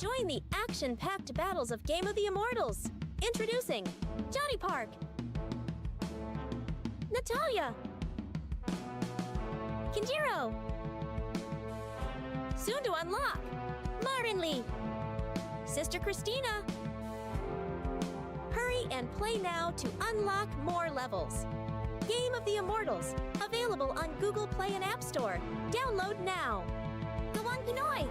Join the action-packed battles of Game of the Immortals. Introducing Johnny Park, Natalia, Kenjiro. Soon to unlock, Marinly, Sister Christina. Hurry and play now to unlock more levels. Game of the Immortals, available on Google Play and App Store. Download now. Go on, Pinoy!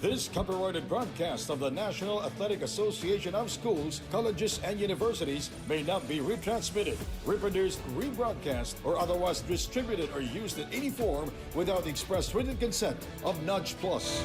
This copyrighted broadcast of the National Athletic Association of Schools, Colleges, and Universities may not be retransmitted, reproduced, rebroadcast, or otherwise distributed or used in any form without the express written consent of Nudge Plus.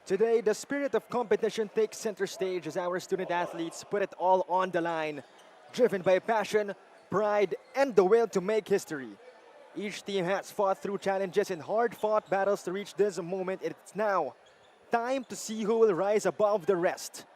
Today, the spirit of competition takes center stage as our student athletes put it all on the line, driven by passion, pride, and the will to make history. Each team has fought through challenges and hard-fought battles to reach this moment. It's now time to see who will rise above the rest.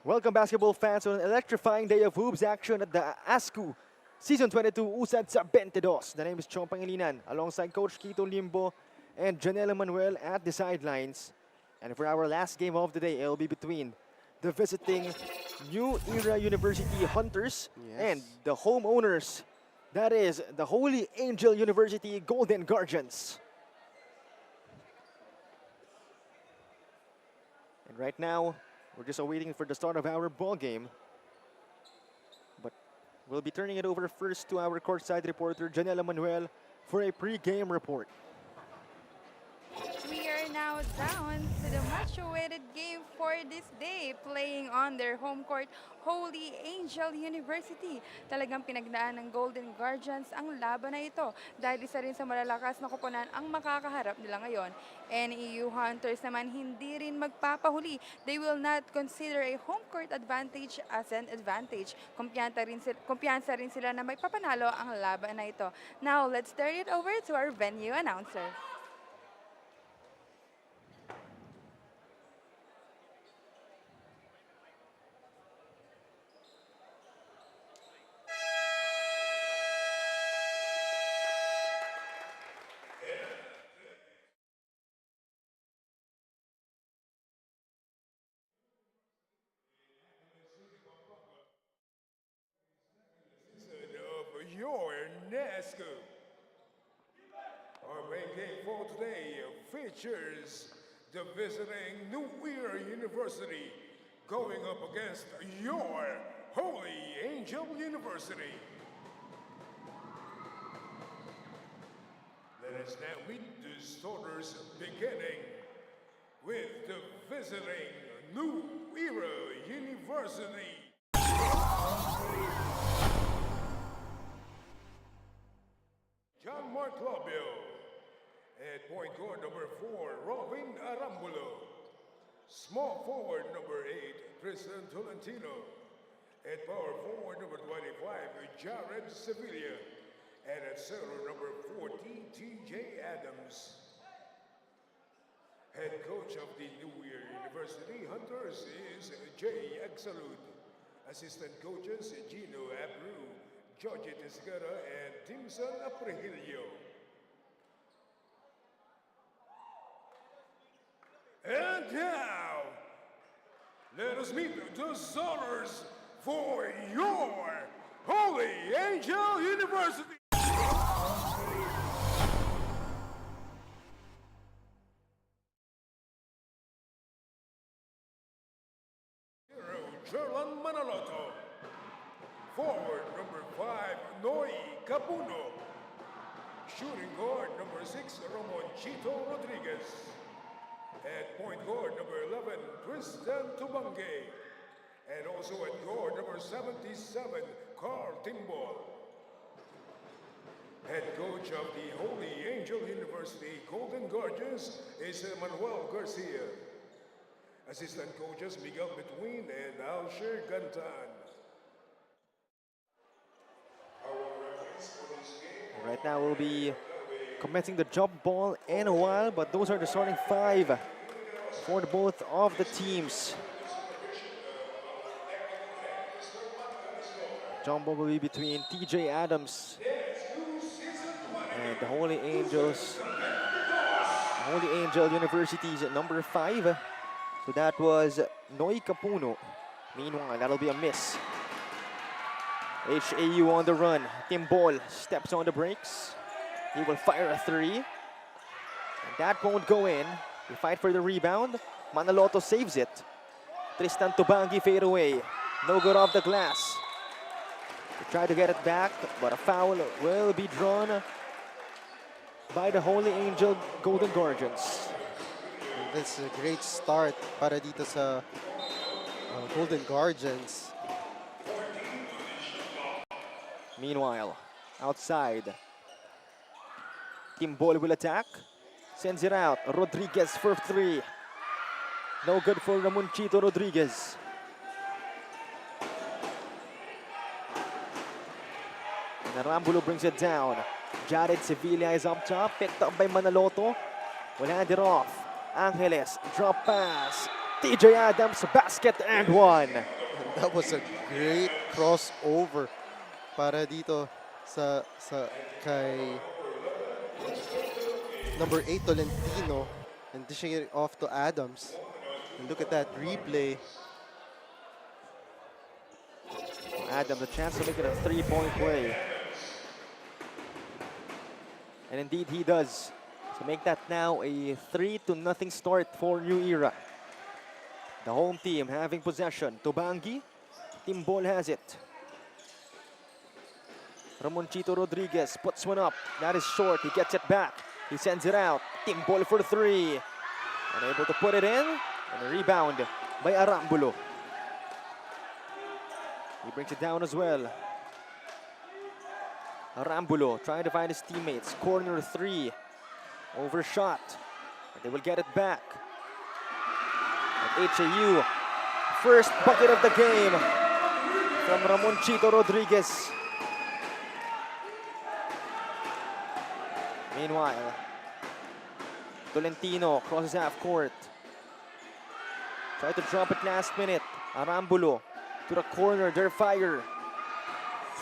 Welcome, basketball fans, on an electrifying day of hoops action at the NAASCU Season 22 Usad sa 22. The name is 𝐍ᴜᴅ Pangilinan, alongside Coach 𝐍𝐁 and 𝐍ⴜᴅ at the sidelines. And for our last game of the day, it will be between the visiting New Era University Hunters and the homeowners. That is the Holy Angel University Golden Guardians. And right now, we're just awaiting for the start of our ball game. But we'll be turning it over first to our courtside reporter, 𝐍ⴜᴅ, for a pre-game report. We are now down to the much-awaited game for this day, playing on their home court, Holy Angel University. Talagang pinagdaan ng Golden Guardians ang laban na ito dahil isa rin sa malalakas na koponan ang makakaharap nila ngayon. NEU Hunters naman hindi rin magpapahuli. They will not consider a home court advantage as an advantage. Kumpiyansa rin sila na may papanalo ang laban na ito. Now, let's turn it over to our venue announcer. features the visiting New Era University going up against your Holy Angel University. Let us now meet the starters, beginning with the visiting New Era University. John Mark Labio. At point guard number 4, Robin Arambulo. Small forward number 8, Tristan Tolentino. At power forward number 25, Jared Sevilla. And at center number 14, TJ Adams. Head coach of the New Era University Hunters is 𝐍𝐀𝐀𝐒𝐒. Assistant coaches Gino Abreu, Georgie Tiscara, and Timson Aprigilio. And now, let us meet the starters for your Holy Angel University. Gerlan Manaloto. Forward number 5, Noy Capuno. Shooting guard number 6, Ramonchito Rodriguez. At point guard number 11, Tristan Tubange. And also at guard number 77, Carl Timbol. Head coach of the Holy Angel University Golden Guardians is Manuel Garcia. Assistant coaches Miguel Between and Alsher Gantan. Right now we'll be commencing the jump ball in a while, but those are the starting 5 for both of the teams. Jump ball will be between TJ Adams and the Holy Angels. Holy Angel University's at number 5. So that was Noy Capuno. Meanwhile, that'll be a miss. HAU on the run. Timbol steps on the brakes. He will fire a 3. And that won't go in. We fight for the rebound. Manaloto saves it. Tristan Tubangi fade away. No good off the glass. They try to get it back, but a foul will be drawn by the Holy Angel Golden Guardians. That's a great start para dito sa Golden Guardians. Meanwhile, outside, Timbol will attack. Sends it out. Rodriguez for 3. No good for Ramonchito Rodriguez. And Arambulo brings it down. Jared Sevilla is up top. Picked up by Manaloto. Will hand it off. Angeles, drop pass. TJ Adams, basket and 1. And that was a great crossover para dito sa kay number 8 Tolentino, and dishing it off to Adams. And look at that replay. Adams a chance to make it a 3-point play. And indeed he does. So make that now a 3-0 start for New Era. The home team having possession. Tubangi, Timbol has it. Ramonchito Rodriguez puts one up. That is short. He gets it back. He sends it out. Timbol for 3. Unable to put it in. And a rebound by Arambulo. He brings it down as well. Arambulo trying to find his teammates. Corner 3. Overshot. But they will get it back. At HAU. First bucket of the game from Ramonchito Rodriguez. Meanwhile, Tolentino crosses half court. Try to drop it last minute. Arambulo to the corner. Their fire.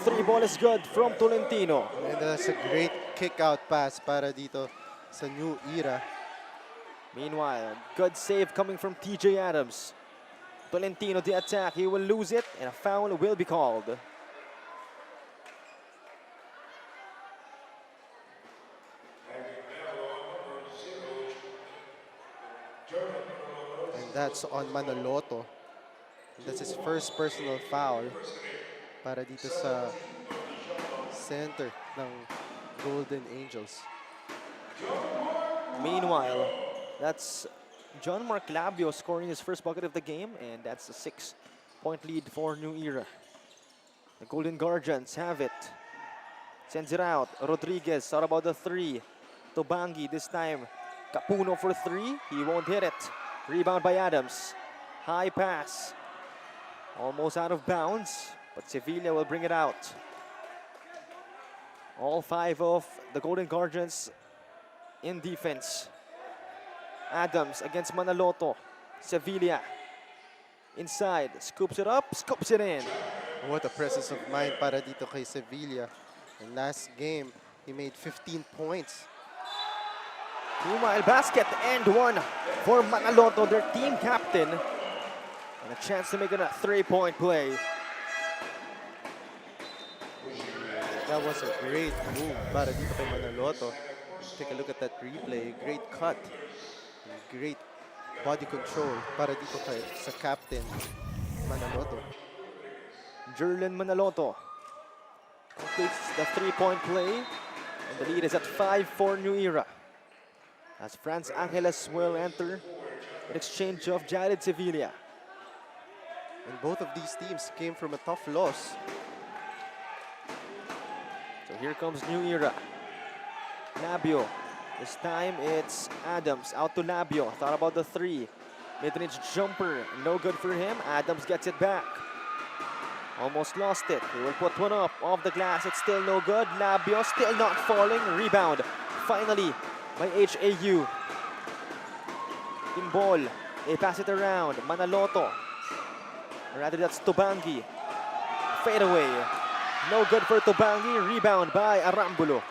3 ball is good from Tolentino. And that's a great kick-out pass para dito sa New Era. Meanwhile, good save coming from TJ Adams. Tolentino the attack. He will lose it and a foul will be called. That's on Manaloto. That's his first personal foul para dito sa center ng Golden Angels. Meanwhile, that's 𝐍ᴜᴅ scoring his first bucket of the game, and that's a 6-point lead for New Era. The Golden Guardians have it. Sends it out. Rodriguez thought about the three. Tobangi this time. Capuno for three. He won't hit it. Rebound by Adams. High pass. Almost out of bounds, but Sevilla will bring it out. All 5 of the Golden Guardians in defense. Adams against Manaloto. Sevilla inside. Scoops it up, scoops it in. What a presence of mind para dito kay Sevilla. And last game, he made 15 points. Meanwhile, basket and one for Manaloto, their team captain. And a chance to make it a 3-point play. That was a great move para dito kay Manaloto. Take a look at that replay. Great cut. Great body control para dito kay sa captain Manaloto. Jerlin Manaloto completes the 3-point play. And the lead is at 5 for New Era. As Franz Angeles will enter in exchange of Jared Sevilla. And both of these teams came from a tough loss. So here comes New Era. Labio. This time it's Adams out to Labio. Thought about the three. Mid-range jumper. No good for him. Adams gets it back. Almost lost it. He will put one up off the glass. It's still no good. Labio still not falling. Rebound. Finally by HAU. Timbol. They pass it around. Manaloto. Rather, that's Tobangi. Fade away. No good for Tobangi. Rebound by Arambulo.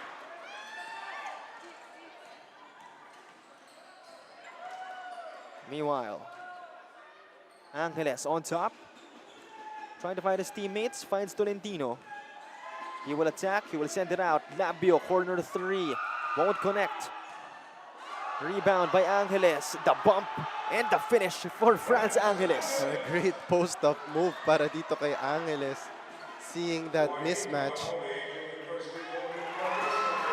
Meanwhile, Angeles on top. Trying to find his teammates. Finds Tolentino. He will attack. He will send it out. Labio, corner three. Won't connect. Rebound by Angeles. The bump and the finish for Franz Angeles. A great post-up move para dito kay Angeles. Seeing that mismatch.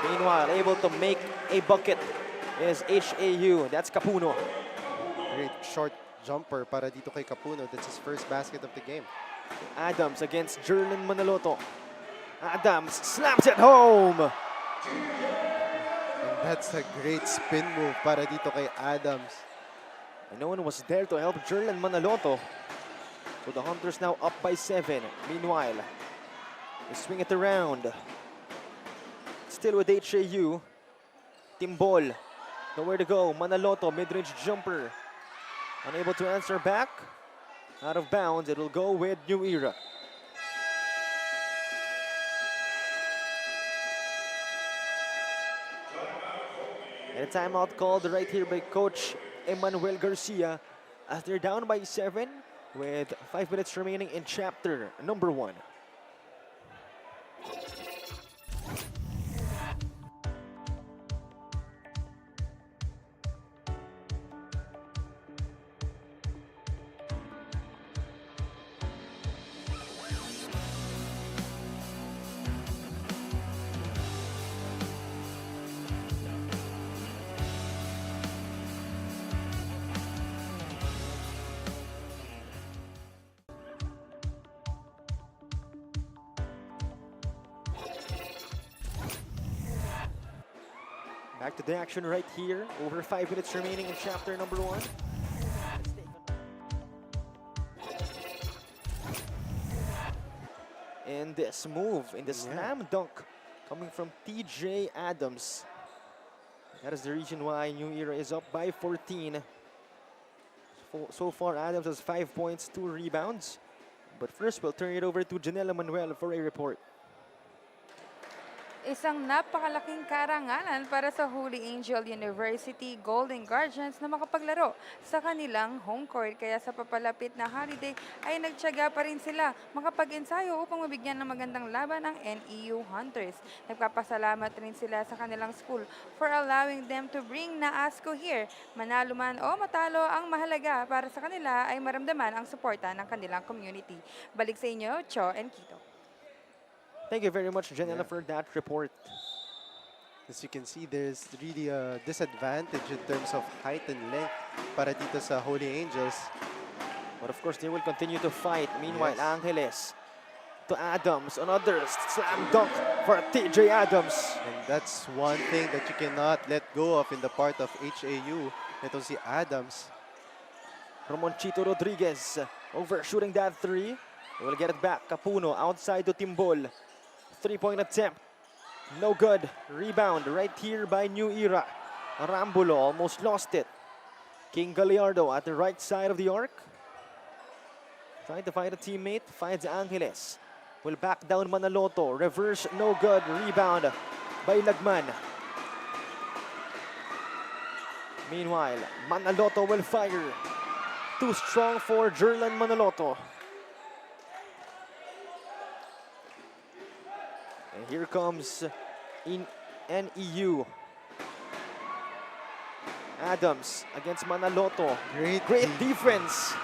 Meanwhile, able to make a bucket is HAU. That's Capuno. Great short jumper para dito kay Capuno. That's his first basket of the game. Adams against Jerlin Manaloto. Adams slams it home. And that's a great spin move para dito kay Adams. And no one was there to help Jerlin Manaloto. So the Hunters now up by 7. Meanwhile, they swing it around. Still with HAU. Timbol. Nowhere to go. Manaloto, mid-range jumper. Unable to answer back. Out of bounds. It will go with New Era. And a timeout called right here by Coach Emmanuel Garcia as they're down by 7 with 5 minutes remaining in chapter number 1. Back to the action right here. Over 5 minutes remaining in chapter number 1. And this move in the slam dunk coming from TJ Adams. That is the reason why New Era is up by 14. So far, Adams has 5 points, 2 rebounds. But first, we'll turn it over to Janela Manuel for a report. Isang napakalaking karangalan para sa Holy Angel University Golden Guardians na makapaglaro sa kanilang home court. Kaya sa papalapit na holiday ay nagtiyaga pa rin sila makapag-ensayo upang mabigyan ng magandang laban ang NEU Hunters. Nagpapasalamat rin sila sa kanilang school for allowing them to bring NAASCU here. Manalo man o matalo, ang mahalaga para sa kanila ay maramdaman ang suporta ng kanilang community. Balik sa inyo, Cho and Kito. Thank you very much, Janela, for that report. As you can see, there's really a disadvantage in terms of height and length para dito sa Holy Angels. But of course, they will continue to fight. Meanwhile, Yes. Angeles to Adams. Another slam dunk for TJ Adams. And that's one thing that you cannot let go of in the part of HAU. Ito si Adams. Ramonchito Rodriguez overshooting that three. Will get it back. Capuno outside to Timbol. Three-point attempt. No good. Rebound right here by New Era. Arambulo almost lost it. King Gallardo at the right side of the arc. Trying to find a teammate. Finds Angeles. Will back down Manaloto. Reverse, no good. Rebound by Lagman. Meanwhile, Manaloto will fire. Too strong for Jerlan Manaloto. And here comes in NEU. Adams against Manaloto. Great defense.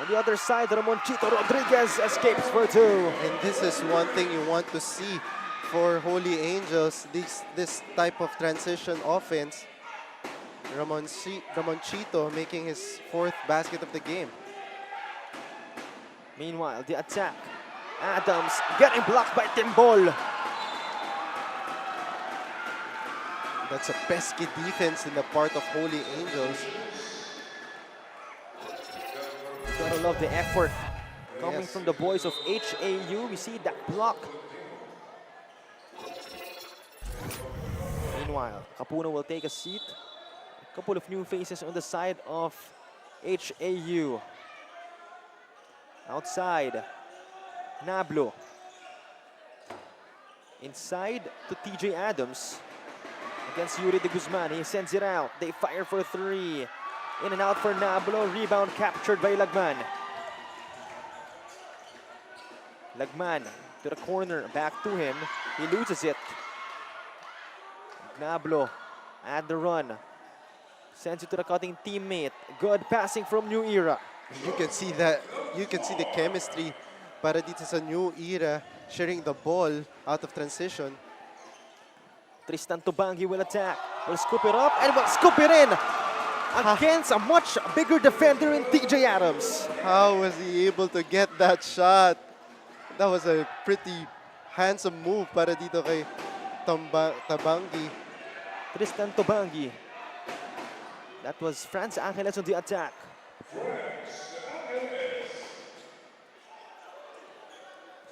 On the other side, Ramonchito Rodriguez escapes for two. And this is one thing you want to see for Holy Angels, this type of transition offense. Ramonchito making his 4th basket of the game. Meanwhile, the attack. Adams getting blocked by Timbol. That's a pesky defense in the part of Holy Angels. You gotta love the effort coming Yes. from the boys of HAU. We see that block. Meanwhile, Capuno will take a seat. A couple of new faces on the side of HAU. Outside, Nablo. Inside to TJ Adams. Against Yuri de Guzman. He sends it out. They fire for three. In and out for Nablo. Rebound captured by Lagman. Lagman to the corner. Back to him. He loses it. Nablo at the run. Sends it to the cutting teammate. Good passing from New Era. You can see that. You can see the chemistry para dito sa New Era, sharing the ball out of transition. Tristan Tubangi will attack. Will scoop it up and will scoop it in. Against a much bigger defender in TJ Adams. How was he able to get that shot? That was a pretty handsome move para dito kay Tabangi. Tristan Tubangi. That was Franz Angeles on the attack.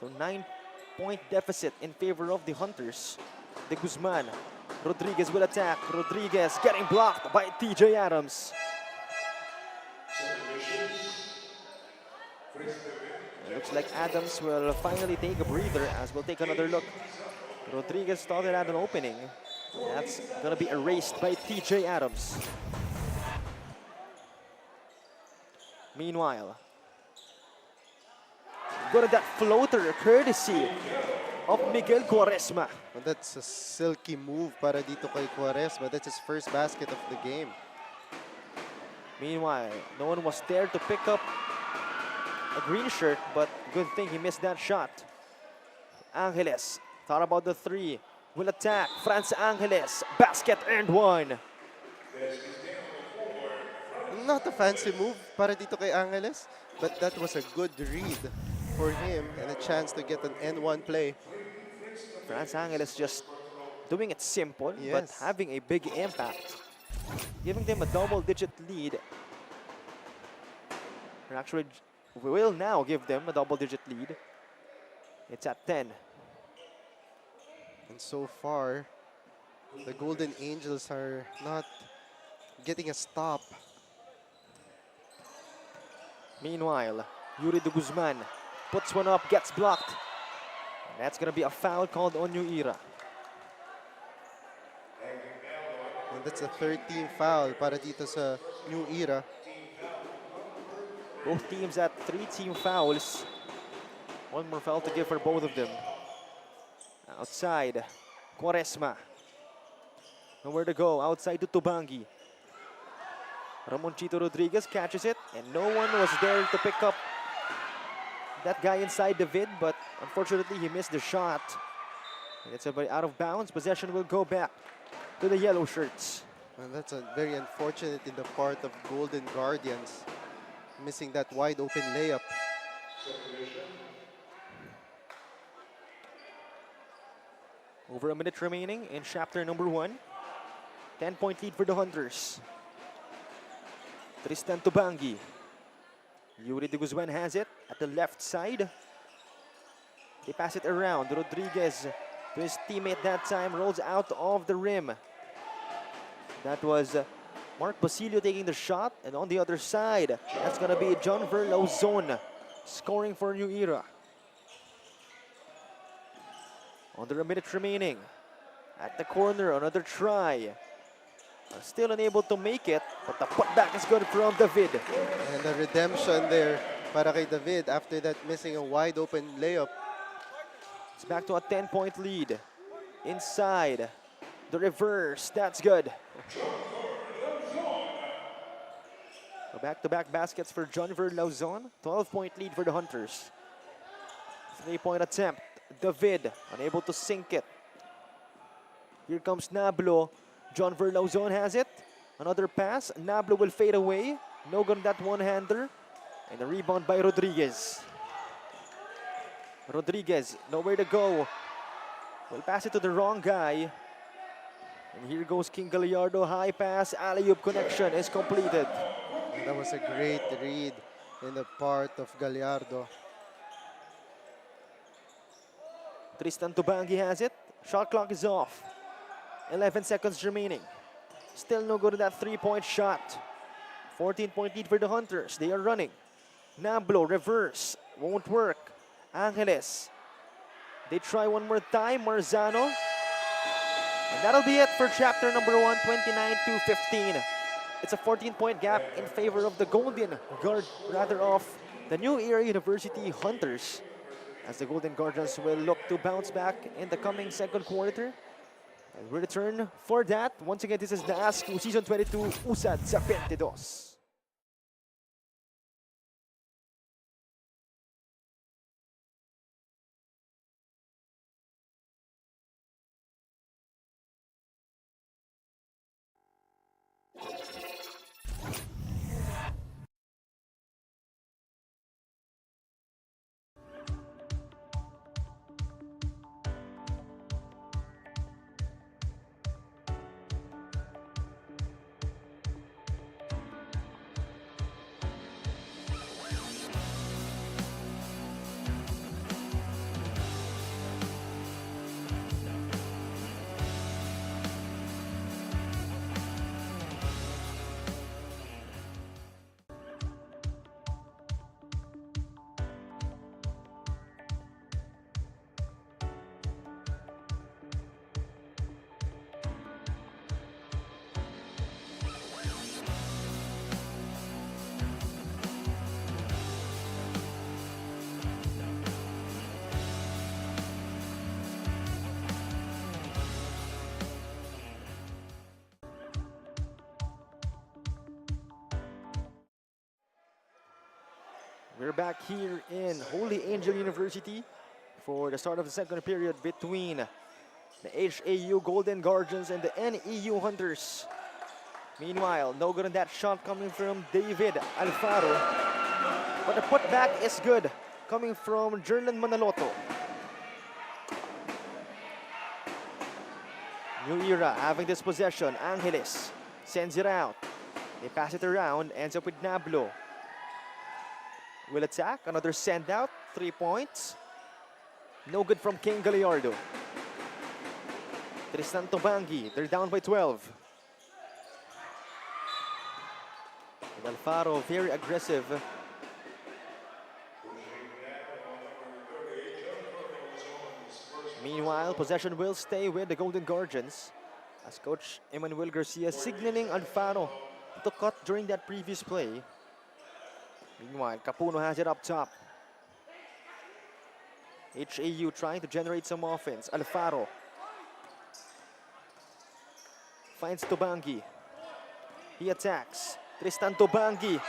So 9-point deficit in favor of the Hunters. De Guzman. Rodriguez will attack. Rodriguez getting blocked by TJ Adams. It looks like Adams will finally take a breather as we'll take another look. Rodriguez thought it had an opening. That's gonna be erased by TJ Adams. Meanwhile, go to that floater courtesy of Miguel Quaresma. And that's a silky move para dito kay Quaresma. That's his first basket of the game. Meanwhile, no one was there to pick up a green shirt, but good thing he missed that shot. Angeles thought about the three. Will attack. Franz Angeles. Basket earned one. Not a fancy move para dito kay Angeles, but that was a good read for him and a chance to get an N1 play. Franz Angeles just doing it simple, but Yes. having a big impact. Giving them a double-digit lead. Or actually, we will now give them a double-digit lead. It's at 10. And so far, the Golden Angels are not getting a stop. Meanwhile, Yuri de Guzman puts one up, gets blocked. That's going to be a foul called on 𝐍𝐜ᴅ. And that's the 13th foul para dito sa 𝐍𝐜ᴅ. Both teams at 3 team fouls. One more foul to give for both of them. Outside, Quaresma. Nowhere to go, outside to Tubangi. Ramonchito Rodriguez catches it, and no one was there to pick up that guy inside the vid, but unfortunately he missed the shot. And it's a bit out of bounds. Possession will go back to the yellow shirts. And that's a very unfortunate in the part of Golden Guardians, missing that wide open layup. Over a minute remaining in chapter number 1. 10-point lead for the Hunters. Tristan Tubangi. Yuri de Guzman has it at the left side. They pass it around. Rodriguez to his teammate that time, rolls out of the rim. That was Mark Basilio taking the shot, and on the other side, that's gonna be 𝐍𝐿 Lauzon scoring for 𝐍𝐜ᴅ. Under a minute remaining. At the corner, another try. Still unable to make it, but the putback is good from David. And the redemption there para kay David after that missing a wide open layup. It's back to a 10-point lead. Inside, the reverse, that's good. Back-to-back baskets for 𝐍𝐿 Lauzon. 12-point lead for the Hunters. 3-point attempt. David, unable to sink it. Here comes Nablo. 𝐍𝐿 Lauzon has it. Another pass. Nablo will fade away. No good on that one-hander. And a rebound by Rodriguez. Rodriguez, nowhere to go. Will pass it to the wrong guy. And here goes King Gallardo. High pass. Alley-oop connection is completed. And that was a great read in the part of Gallardo. Tristan Tubangi has it. Shot clock is off. 11 seconds remaining. Still no good at that 3-point shot. 14-point lead for the Hunters. They are running. Nablo, reverse. Won't work. Angeles. They try one more time. Marzano. And that'll be it for chapter number 1, 29-15. It's a 14-point gap in favor of the Golden Guard, rather of the 𝐍𝐜ᴅ University Hunters, as the Golden Guardians will look to bounce back in the coming second quarter. And we return for that. Once again, this is NAASCU Season 22, Usad sa 22. We're back here in Holy Angel University for the start of the second period between the HAU Golden Guardians and the NEU Hunters. Meanwhile, no good on that shot coming from David Alfaro. But the putback is good, coming from Jerlan Manaloto. 𝐍𝐜ᴅ having this possession. Angeles sends it out. They pass it around, ends up with Nablo. Will attack, another send out, 3 points. No good from King Gallardo. Tristan Tubangi, they're down by 12. And Alfaro very aggressive. Meanwhile, possession will stay with the Golden Guardians as Coach Emmanuel Garcia signaling Alfaro to cut during that previous play. Meanwhile, Capuno has it up top. HAU trying to generate some offense. Alfaro finds Tobangi. He attacks. Tristan Tobangi.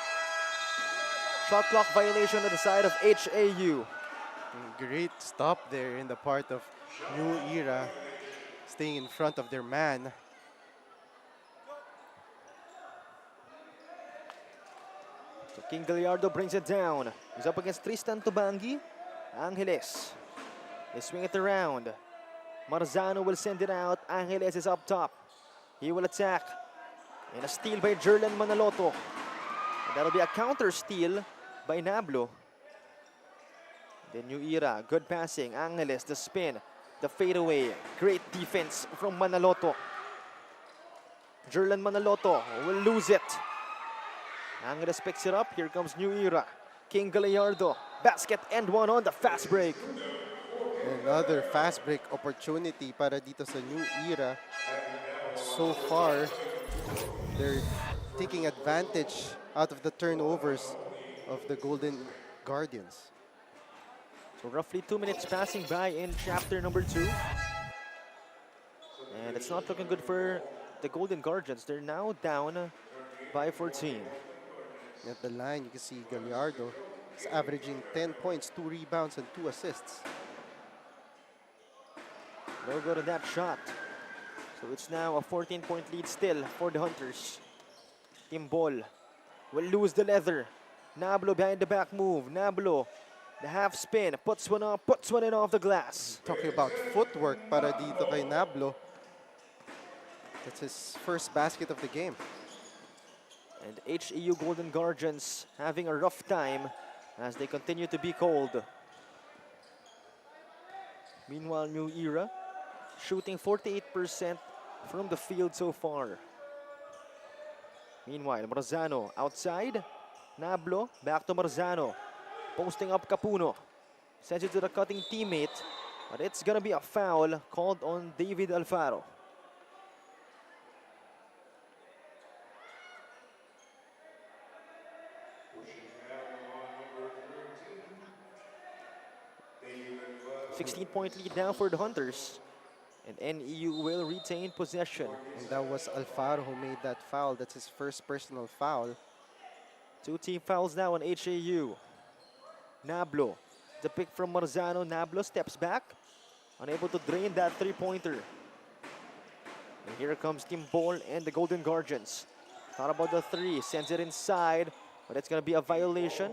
Shot clock violation on the side of HAU. Great stop there in the part of New Era, staying in front of their man. So King Gallardo brings it down. He's up against Tristan Tobangi. Angeles. They swing it around. Marzano will send it out. Angeles is up top. He will attack. And a steal by Jerlan Manaloto. And that'll be a counter steal by Nablo. The New Era, good passing. Angeles, the spin, the fadeaway. Great defense from Manaloto. Jerlan Manaloto will lose it. Angeles picks it up. Here comes New Era. King Gallardo. Basket and one on the fast break. Another fast break opportunity para dito sa New Era. So far, they're taking advantage out of the turnovers of the Golden Guardians. So roughly 2 minutes passing by in chapter number 2. And it's not looking good for the Golden Guardians. They're now down by 14. At the line, you can see Gallardo is averaging 10 points, 2 rebounds, and 2 assists. No good on that shot. So it's now a 14-point lead still for the Hunters. Timbol will lose the leather. Nablo behind the back move. Nablo, the half spin, puts one up, puts one in off the glass. Talking about footwork para dito kay Nablo. That's his first basket of the game. And HAU Golden Guardians having a rough time as they continue to be cold. Meanwhile, New Era shooting 48% from the field so far. Meanwhile, Marzano outside. Nablo, back to Marzano. Posting up Capuno. Sends it to the cutting teammate. But it's gonna be a foul called on David Alfaro. .point lead now for the Hunters. And NEU will retain possession. And that was Alfaro who made that foul. That's his first personal foul. 2 team fouls now on HAU. Nablo, the pick from Marzano. Nablo steps back, unable to drain that three-pointer. And here comes Timbol and the Golden Guardians. Thought about the three, sends it inside, but it's gonna be a violation.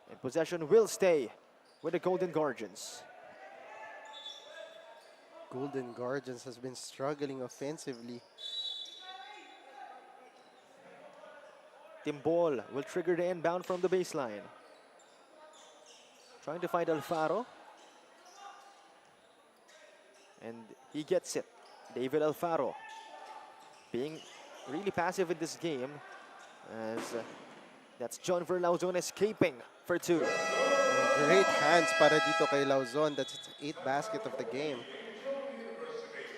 And possession will stay with the Golden Guardians. Golden Guardians has been struggling offensively. Timbol will trigger the inbound from the baseline. Trying to find Alfaro. And he gets it. David Alfaro being really passive in this game as that's John Verlauzon escaping for 2. Great hands para dito kay Lauzon. That's his 8th basket of the game.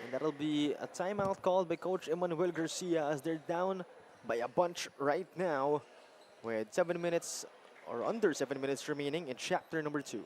And that'll be a timeout called by Coach Emmanuel Garcia as they're down by a bunch right now with 7 minutes or under 7 minutes remaining in chapter number 2.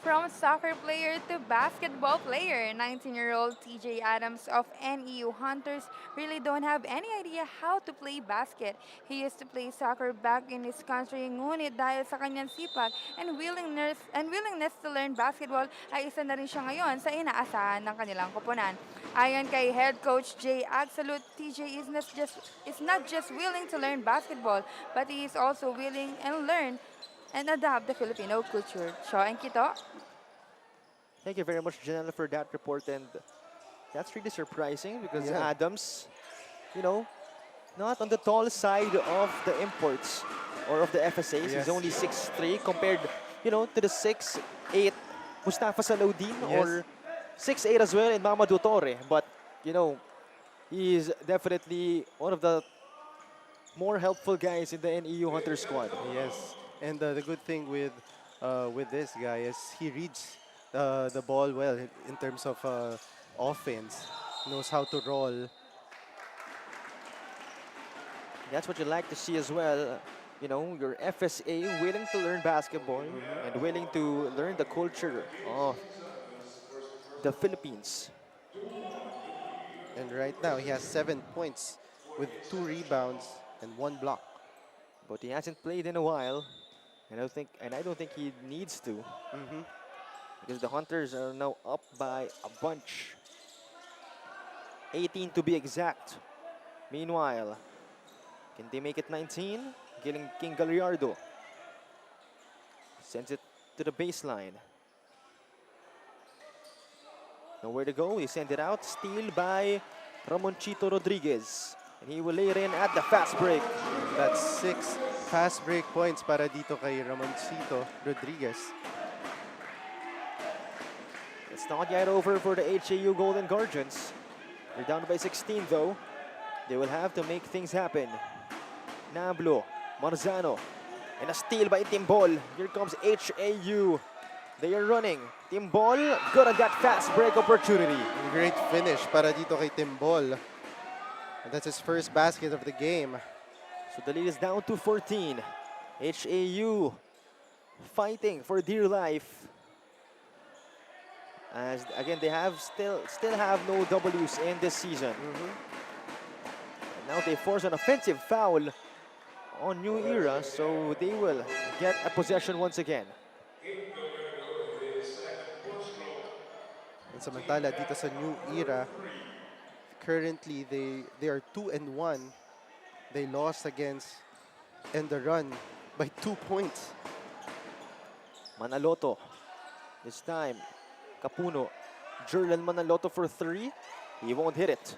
From soccer player to basketball player, 19-year-old TJ Adams of NEU Hunters really don't have any idea how to play basket. He used to play soccer back in his country, ngunit dahil sa kanyang sipag and willingness to learn basketball ay isa na rin siya ngayon sa inaasahan ng kanilang koponan. Ayon kay head coach Jay Agsalut, TJ is not just willing to learn basketball, but he is also willing and learn and adapt the Filipino culture. 𝐍𴜅 and Quito. Thank you very much, Janela, for that report. And that's really surprising because Yeah. Adams, you know, not on the tall side of the imports or of the FSAs. Yes. He's only 6'3" compared, you know, to the 6'8" Mustafa Salaudin Yes. or 6'8" as well in Mamadou Torre. But, you know, he's definitely one of the more helpful guys in the NEU Hunter squad. Yes, and the good thing with this guy is he reads the ball well in terms of offense. Knows how to roll. That's what you like to see as well. You know, your FSA willing to learn basketball and willing to learn the culture of the Philippines. And right now he has 7 points with 2 rebounds and 1 block. But he hasn't played in a while. And I don't think he needs to. Because the Hunters are now up by a bunch. 18 to be exact. Meanwhile, can they make it 19? King Gallardo sends it to the baseline. Nowhere to go. He sent it out. Steal by Ramoncito Rodriguez. And he will lay it in at the fast break. That's 6 fast break points para dito kay Ramoncito Rodriguez. It's not yet over for the HAU Golden Guardians. They're down by 16 though. They will have to make things happen. Nablo, Marzano, and a steal by Timbol. Here comes HAU. They are running. Timbol, good on that fast break opportunity. Great finish para dito kay Timbol. And that's his first basket of the game. So the lead is down to 14. HAU fighting for dear life. As again, they have still have no W's in this season. And now they force an offensive foul on New Era, so they will get a possession once again. And samantala dito sa New Era, currently they are 2-1. They lost against and the run by 2 points. Manaloto. This time, Capuno. Jerlan Manaloto for 3. He won't hit it.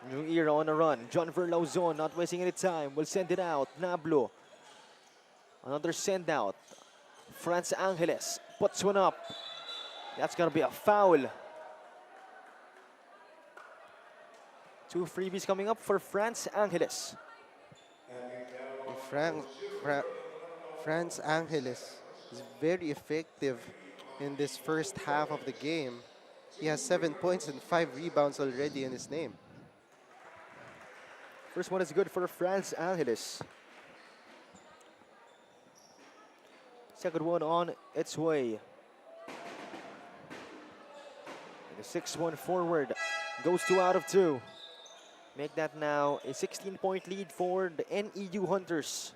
New Era on a run. John Verlauzon not wasting any time. Will send it out. Nablo. Another send out. France Angeles puts one up. That's going to be a foul. 2 freebies coming up for France Angeles. France Angeles is very effective in this first half of the game. He has 7 points and 5 rebounds already in his name. First one is good for France Angeles. Second one on its way. And the 6-1 forward goes 2 out of 2. Make that now a 16-point lead for the NEU Hunters.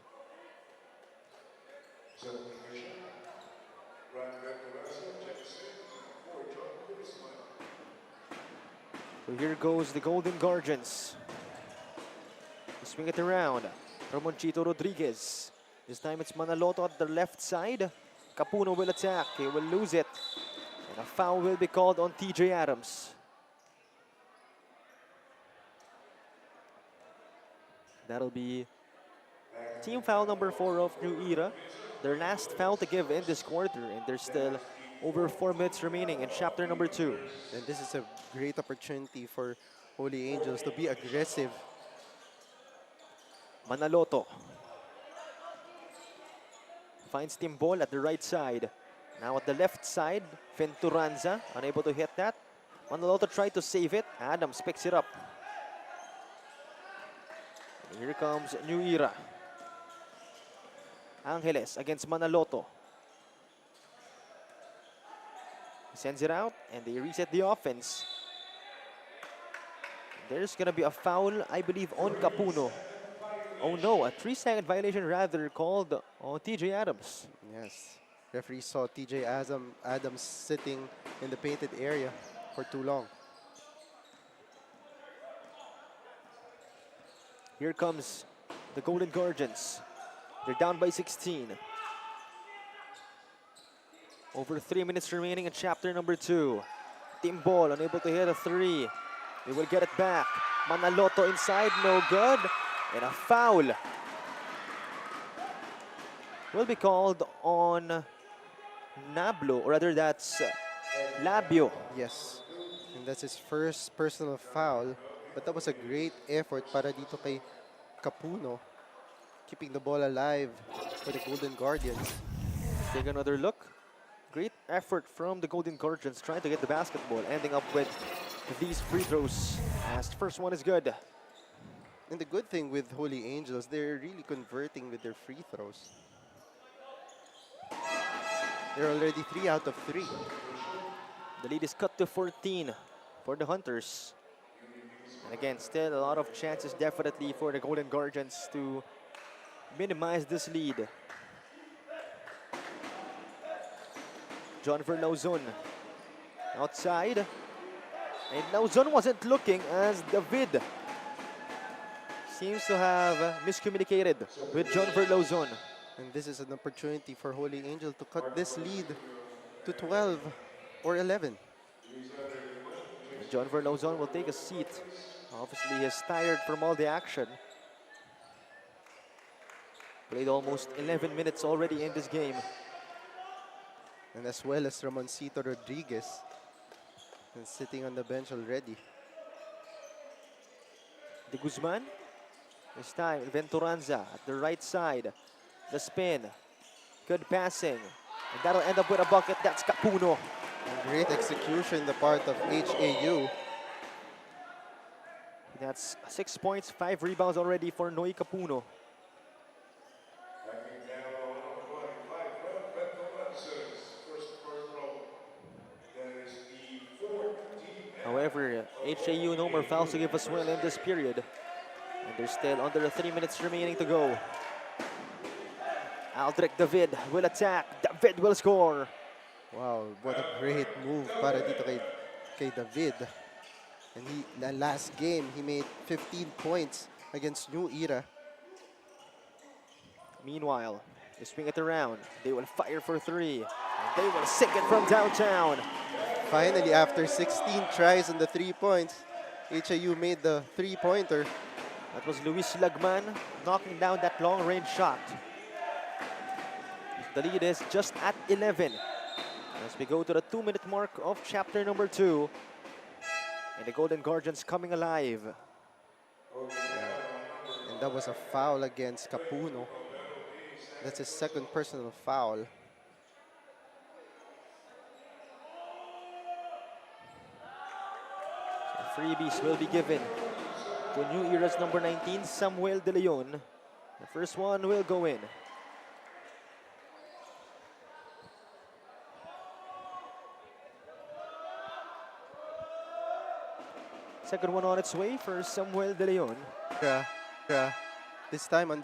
So here goes the Golden Guardians. Swing it around. Ramoncito Rodriguez. This time it's Manaloto at the left side. Capuno will attack. He will lose it. And a foul will be called on TJ Adams. That'll be team foul number 4 of New Era. Their last foul to give in this quarter. And there's still over 4 minutes remaining in chapter number 2. And this is a great opportunity for Holy Angels to be aggressive. Manaloto finds Timbol at the right side. Now at the left side, Venturanza unable to hit that. Manaloto tried to save it. Adams picks it up. And here comes New Era. Angeles against Manaloto. He sends it out and they reset the offense. There's gonna be a foul, I believe, on Capuno. Oh no, a 3-second violation rather called on TJ Adams. Yes. Referee saw TJ Adams sitting in the painted area for too long. Here comes the Golden Guardians. They're down by 16. Over 3 minutes remaining in chapter number 2. Team ball unable to hit a 3. They will get it back. Manaloto inside, no good. And a foul will be called on Nablo, or rather that's Labio. Yes. And that's his first personal foul. But that was a great effort para dito kay Capuno, keeping the ball alive for the Golden Guardians. Take another look. Great effort from the Golden Guardians trying to get the basketball, ending up with these free throws as the first one is good. And the good thing with Holy Angels, they're really converting with their free throws. They're already 3 out of 3. The lead is cut to 14 for the Hunters. And again, still a lot of chances definitely for the Golden Guardians to minimize this lead. John Verlauzon outside. And Lauzon wasn't looking as David seems to have miscommunicated with John Verlauzon. And this is an opportunity for Holy Angel to cut this lead to 12 or 11. And John Verlauzon will take a seat. Obviously, he's tired from all the action. Played almost 11 minutes already in this game. And as well as Ramoncito Rodriguez, and sitting on the bench already. De Guzman. This time, Venturanza at the right side. The spin. Good passing. And that'll end up with a bucket. That's Capuno. And great execution on the part of HAU. That's 6 points, 5 rebounds already for Noy Capuno. However, HAU no more fouls to give us well in this period. And there's still under 3 minutes remaining to go. Aldrich David will attack. David will score. Wow, what a great move para dito kay David. And the last game, he made 15 points against New Era. Meanwhile, they swing it around. They will fire for 3. And they will sink it from downtown. Finally, after 16 tries on the 3 points, HAU made the 3-pointer. That was Luis Lagman knocking down that long-range shot. The lead is just at 11. As we go to the 2-minute mark of chapter number 2. And the Golden Guardians coming alive. And that was a foul against Capuno. That's his second personal foul. So freebies will be given to New Era's number 19, Samuel De Leon. The first one will go in. Second one on its way for Samuel De Leon. This time on